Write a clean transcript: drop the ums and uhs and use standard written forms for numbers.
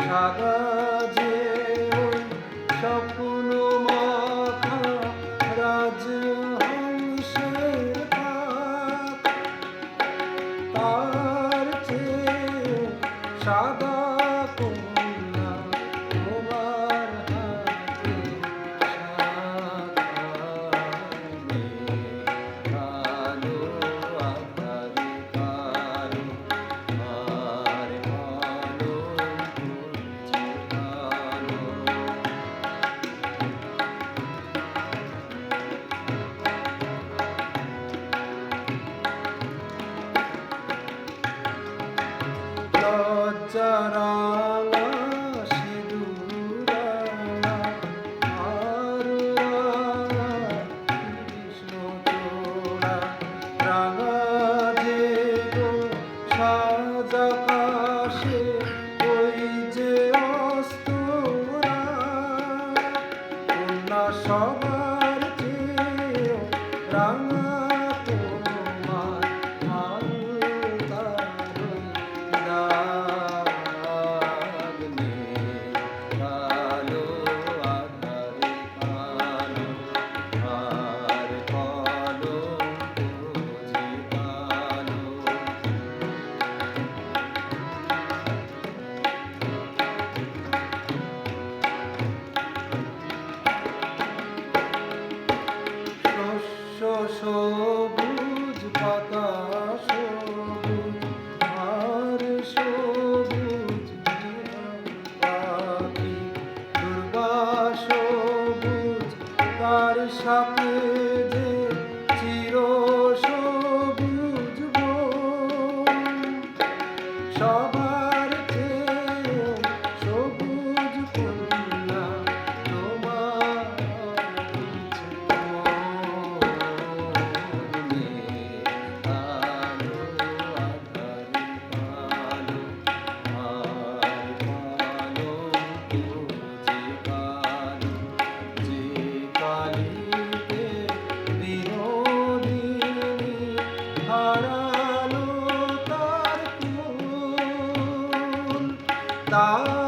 সাদা যে ওই স্বপ্ন মাখা রাজহংসের পাখ, তার চেয়ে সাদা কন্যা তোমার হাতে সাকানে কালো আধারে কালো আর কালো করছে কালো। লজ্জারাঙা সিঁদুরাঙা আর রাঙা কৃষ্ণচূড়া, রাঙা যে গো সাজাকাশে ওই যে অস্তরা, কন্যা সবার চেয়েও রাঙা তোমার আলতার দাগ নেই কালো আধারে কালো আর কালো যে কালো। শস্য সবুজ পাতা সবুজ আর সবুজ পাখি, দুর্বা সবুজ তার সাথে যে চির সবুজ বন, সবার চেয়ে সবুজ কন্যা তোমার মনে কালো আধারে কালো আর কালো যে কালো, যে কালিতে বিনোদিনী হারালো তার কুল, তার